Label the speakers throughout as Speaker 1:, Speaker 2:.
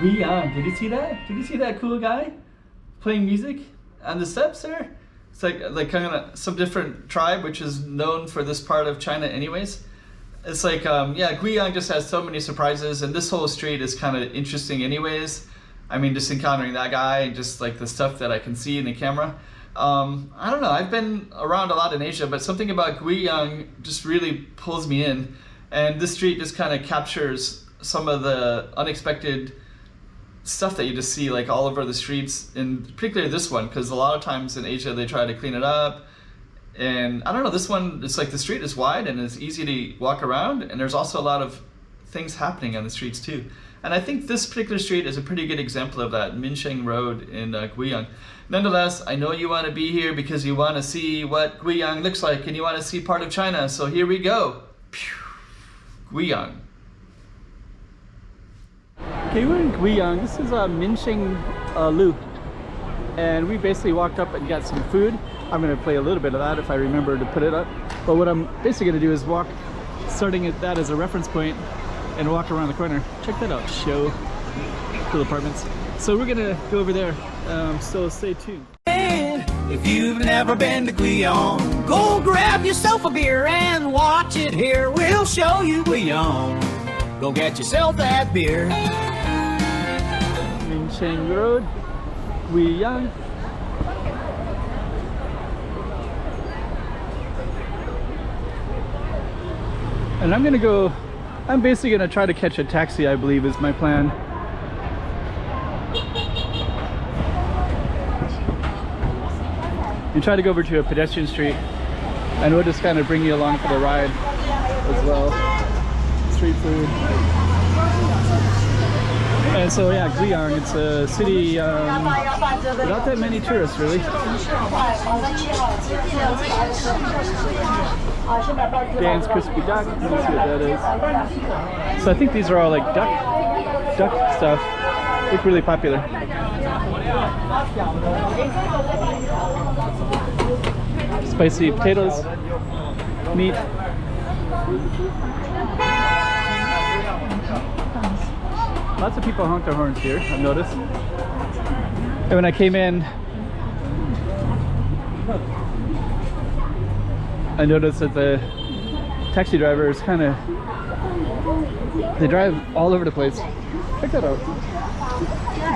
Speaker 1: Guiyang, did you see that? Did you see that cool guy playing music on the steps there? It's like kind of some different tribe which is known for this part of China anyways. It's like, yeah, Guiyang just has so many surprises, and this whole street is kind of interesting anyways. I mean, just encountering that guy and just like the stuff that I can see in the camera. I don't know, I've been around a lot in Asia, but something about Guiyang just really pulls me in. And this street just kind of captures some of the unexpected stuff that you just see like all over the streets, and particularly this one, because a lot of times in Asia they try to clean it up. And I don't know, this one, it's like the street is wide and it's easy to walk around, and there's also a lot of things happening on the streets too. And I think this particular street is a pretty good example of that, Minsheng Road in Guiyang. Nonetheless, I know you want to be here because you want to see what Guiyang looks like and you want to see part of China, so here we go. Guiyang. Okay, we're in Guiyang. This is Minsheng Lu. And we basically walked up and got some food. I'm going to play a little bit of that if I remember to put it up. But what I'm basically going to do is walk, starting at that as a reference point, and walk around the corner. Check that out, show. Cool apartments. So we're going to go over there, so stay tuned.
Speaker 2: If you've never been to Guiyang, go grab yourself a beer and watch it here. We'll show you Guiyang. Go get yourself that beer.
Speaker 1: Minsheng Road, Guiyang. And I'm basically gonna try to catch a taxi, I believe is my plan. And try to go over to a pedestrian street, and we'll just kind of bring you along for the ride as well. Street food. And so yeah, Guiyang, it's a city without that many tourists really. Dan's Crispy Duck, let's see what that is. So I think these are all like duck stuff. Look really popular. Spicy potatoes, meat. Lots of people honk their horns here, I've noticed. And when I came in, I noticed that the taxi drivers they drive all over the place. Check that out.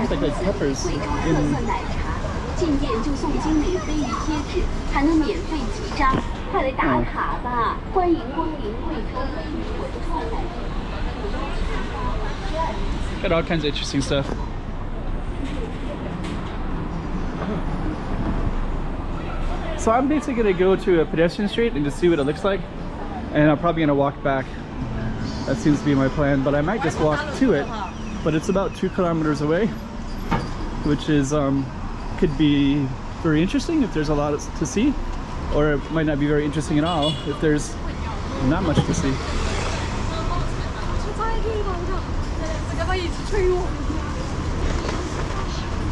Speaker 1: It's like peppers in... Got all kinds of interesting stuff. So I'm basically gonna go to a pedestrian street and just see what it looks like, and I'm probably gonna walk back. That seems to be my plan, but I might just walk to it. But it's about 2 kilometers away, which is could be very interesting if there's a lot to see, or it might not be very interesting at all if there's not much to see.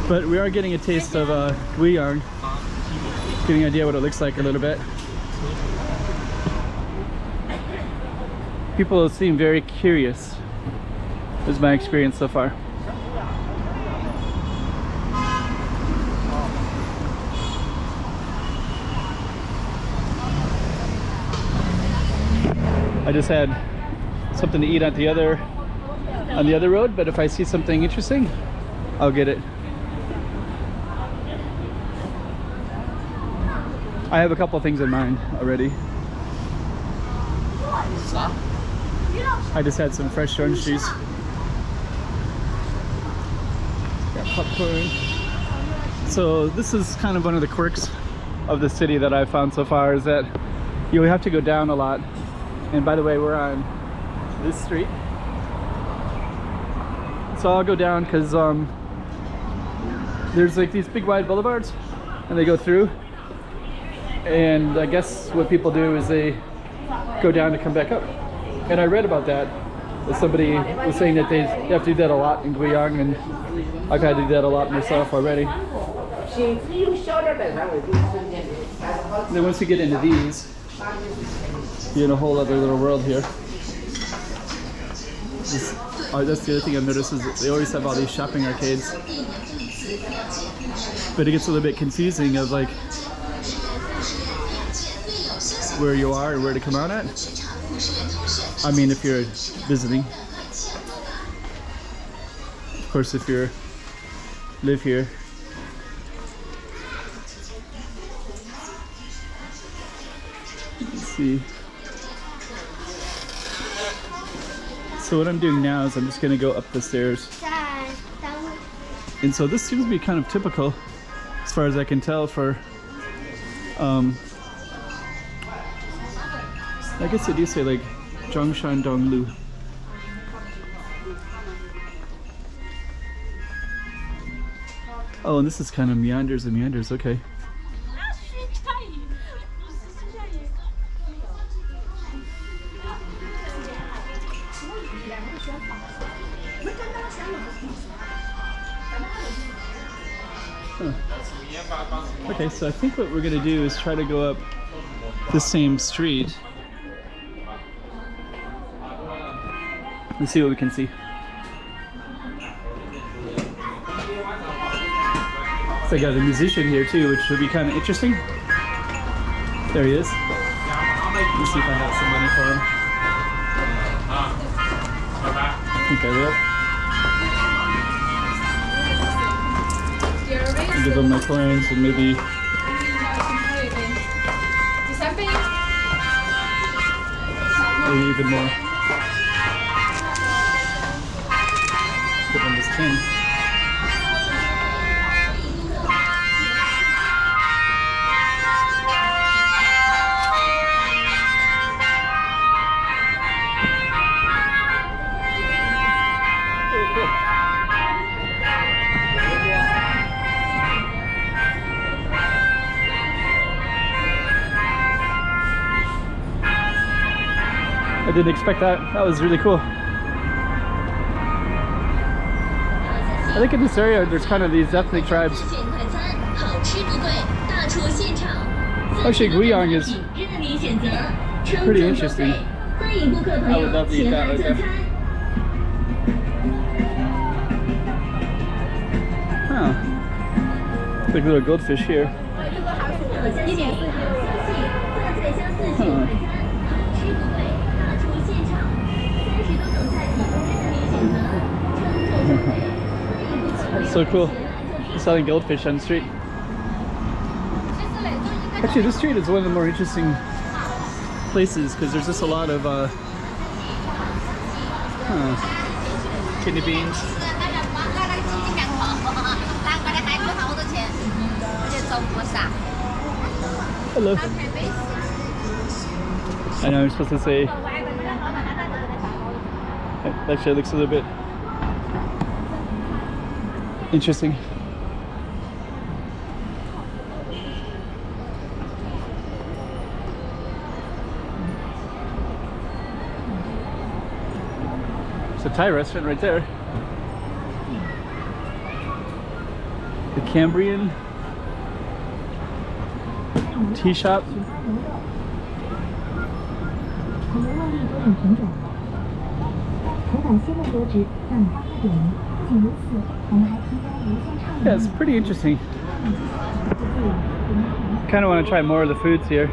Speaker 1: But we are getting a taste of Guiyang, getting an idea what it looks like a little bit. People seem very curious, is my experience so far. I just had something to eat on the other road, but if I see something interesting, I'll get it. I have a couple things in mind already. I just had some fresh orange juice. Got popcorn. So this is kind of one of the quirks of the city that I've found so far, is that you have to go down a lot. And by the way, we're on this street. So I'll go down because there's like these big wide boulevards and they go through. And I guess what people do is they go down to come back up. And I read about that. Somebody was saying that they have to do that a lot in Guiyang, and I've had to do that a lot myself already. Then once you get into these, you're in a whole other little world here. Just that's the other thing I've noticed is that they always have all these shopping arcades. But it gets a little bit confusing of like where you are and where to come out at. I mean, if you're visiting. Of course, if you live here. Let's see. So what I'm doing now is I'm just going to go up the stairs. And so this seems to be kind of typical, as far as I can tell, for I guess they do say like Zhongshan Donglu. Oh, and this is kind of meanders and meanders, okay. Huh. Okay, so I think what we're gonna do is try to go up the same street. Let's see what we can see. So I got a musician here too, which would be kind of interesting. There he is. Let's see if I have some money for him. I think I will. I'll give him my coins and maybe even more. Give him this 10. I didn't expect that. That was really cool. I think in this area there's kind of these ethnic tribes. Actually, Guiyang is pretty interesting. I would love to eat that right there. Huh. Like a little goldfish here. Huh. That's so cool. They're selling goldfish on the street. Actually, this street is one of the more interesting places because there's just a lot of kidney beans. Hello. I know I'm supposed to say. Actually, it looks a little bit interesting. It's a Thai restaurant right there. The Cambrian tea shop. Yeah, it's pretty interesting. Kind of want to try more of the foods here.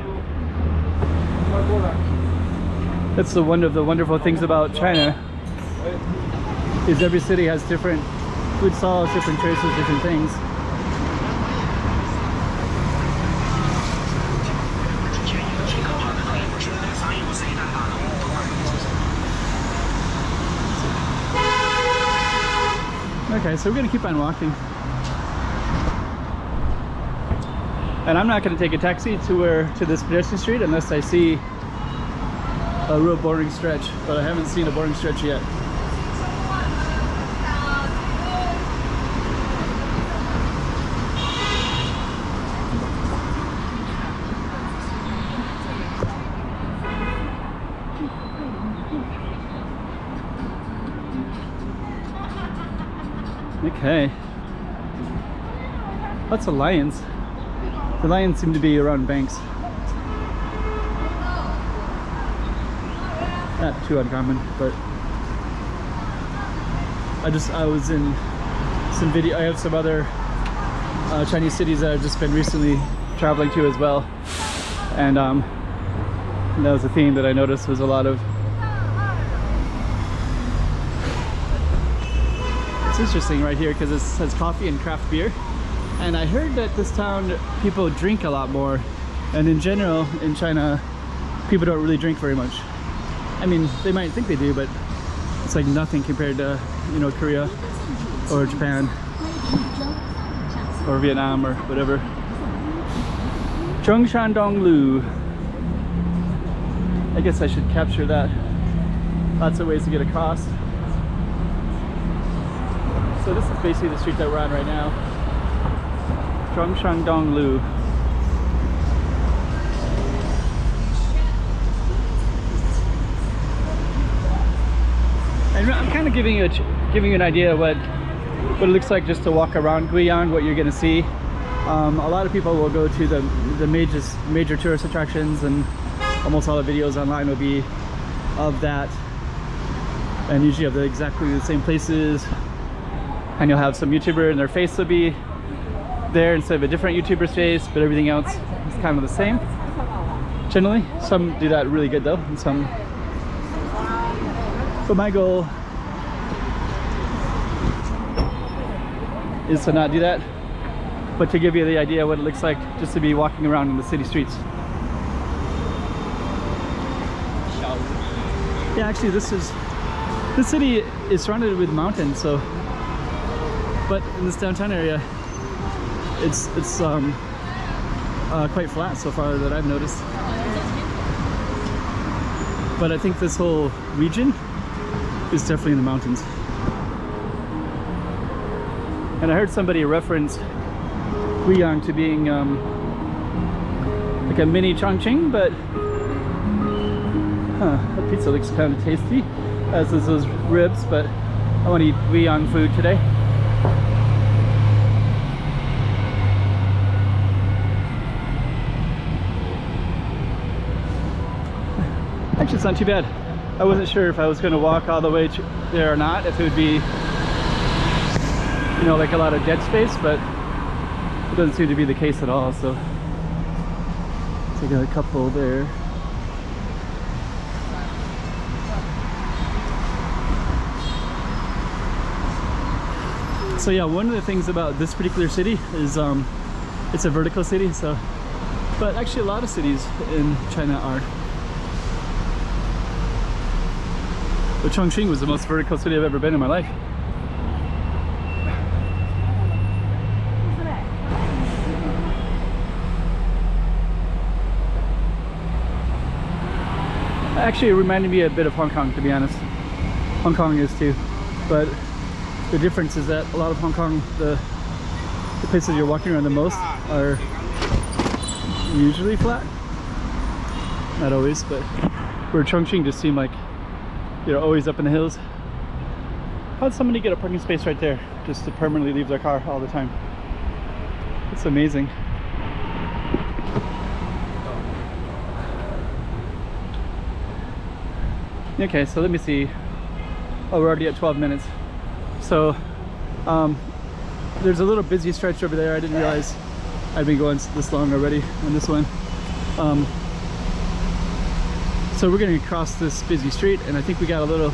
Speaker 1: That's one of the wonderful things about China, is every city has different food stalls, different choices, different things. Okay, so we're gonna keep on walking. And I'm not gonna take a taxi to this pedestrian street unless I see a real boring stretch, but I haven't seen a boring stretch yet. Okay. Lots of lions. The lions seem to be around banks. Not too uncommon, but I was in some video. I have some other Chinese cities that I've just been recently traveling to as well, and that was a theme that I noticed was a lot of. It's interesting right here because it says coffee and craft beer, and I heard that this town people drink a lot more, and in general in China people don't really drink very much. I mean, they might think they do, but it's like nothing compared to, you know, Korea or Japan or Vietnam or whatever. Zhongshandonglu. I guess I should capture that. Lots of ways to get across. So this is basically the street that we're on right now. Zhongshandonglu. And I'm kind of giving you an idea of what it looks like just to walk around Guiyang, what you're going to see. A lot of people will go to the major tourist attractions, and almost all the videos online will be of that, and usually of exactly the same places. And you'll have some YouTuber and their face will be there instead of a different YouTuber's face, but everything else is kind of the same generally. Some do that really good though, and some. But my goal is to not do that, but to give you the idea of what it looks like just to be walking around in the city streets. Yeah, actually this city is surrounded with mountains, so, but in this downtown area it's quite flat so far that I've noticed. But I think this whole region is definitely in the mountains. And I heard somebody reference Guiyang to being like a mini Chongqing, but that pizza looks kind of tasty, as is those ribs, but I want to eat Guiyang food today. Actually, it's not too bad. I wasn't sure if I was going to walk all the way there or not, if it would be, you know, like a lot of dead space, but it doesn't seem to be the case at all. So I got a couple there. So yeah, one of the things about this particular city is it's a vertical city, so, but actually a lot of cities in China are. But Chongqing was the most vertical city I've ever been in my life. Actually, it reminded me a bit of Hong Kong, to be honest. Hong Kong is too, but the difference is that a lot of Hong Kong, the places you're walking around the most are usually flat. Not always, but where Chongqing just seemed like you're always up in the hills. How'd somebody get a parking space right there just to permanently leave their car all the time? It's amazing. Okay, so let me see. Oh, we're already at 12 minutes. So there's a little busy stretch over there. I didn't realize I'd been going this long already on this one. So we're going to cross this busy street, and I think we got a little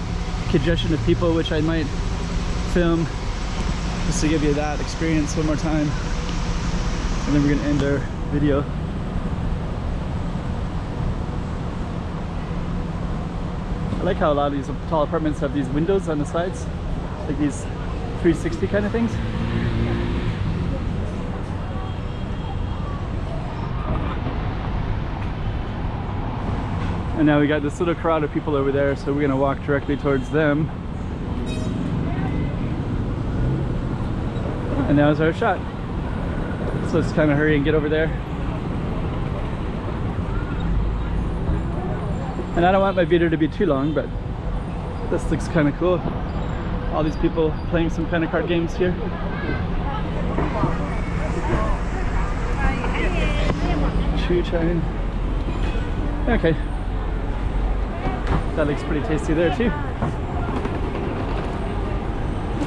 Speaker 1: congestion of people, which I might film just to give you that experience one more time, and then we're going to end our video. I like how a lot of these tall apartments have these windows on the sides, like these 360 kind of things. And now we got this little crowd of people over there, so we're gonna walk directly towards them. And now's our shot. So let's kind of hurry and get over there. And I don't want my video to be too long, but this looks kind of cool. All these people playing some kind of card games here. Chu Chine. Okay. That looks pretty tasty there too.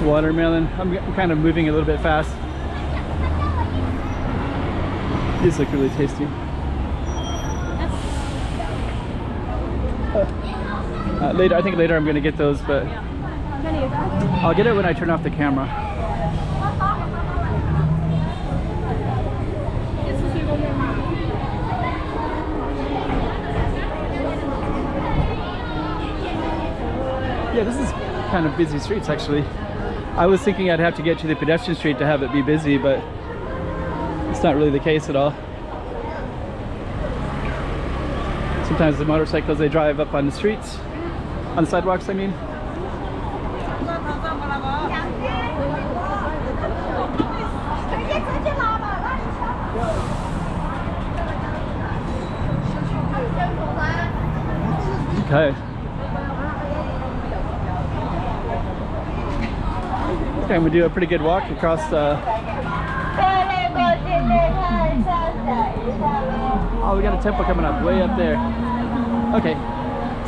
Speaker 1: Watermelon. I'm kind of moving a little bit fast. These look really tasty. Later, I think later I'm going to get those, but I'll get it when I turn off the camera. Yeah, this is kind of busy streets actually. I was thinking I'd have to get to the pedestrian street to have it be busy, but it's not really the case at all. Sometimes the motorcycles, they drive up on the streets, on the sidewalks I mean. Okay. Okay, I'm gonna do a pretty good walk across the... Oh, we got a temple coming up, way up there. Okay,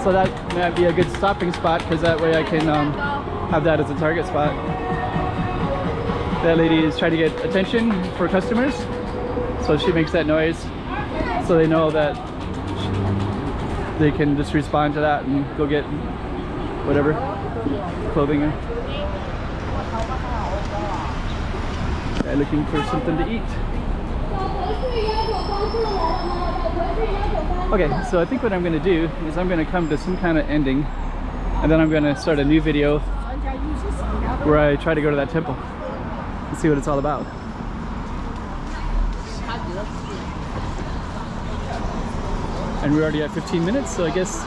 Speaker 1: so that might be a good stopping spot, because that way I can have that as a target spot. That lady is trying to get attention for customers, so she makes that noise, so they know that they can just respond to that and go get whatever, clothing. They're looking for something to eat. Okay, so I think what I'm going to do is I'm going to come to some kind of ending, and then I'm going to start a new video where I try to go to that temple and see what it's all about. And we're already at 15 minutes, so I guess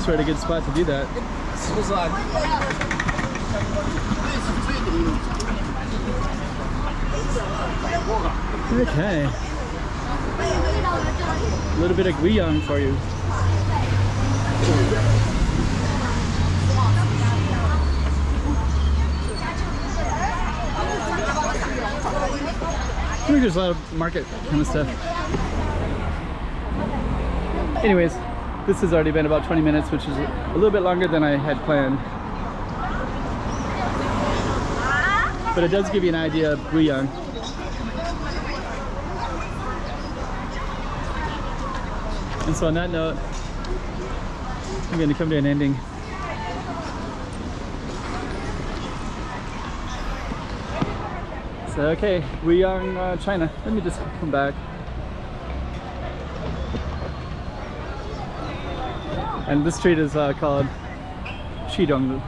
Speaker 1: we're at a good spot to do that. Okay. A little bit of Guiyang for you. I think there's a lot of market kind of stuff. Anyways, this has already been about 20 minutes, which is a little bit longer than I had planned. But it does give you an idea of Guiyang. And so on that note, I'm going to come to an ending. So, okay, Guiyang, China. Let me just come back. And this street is called Qidong.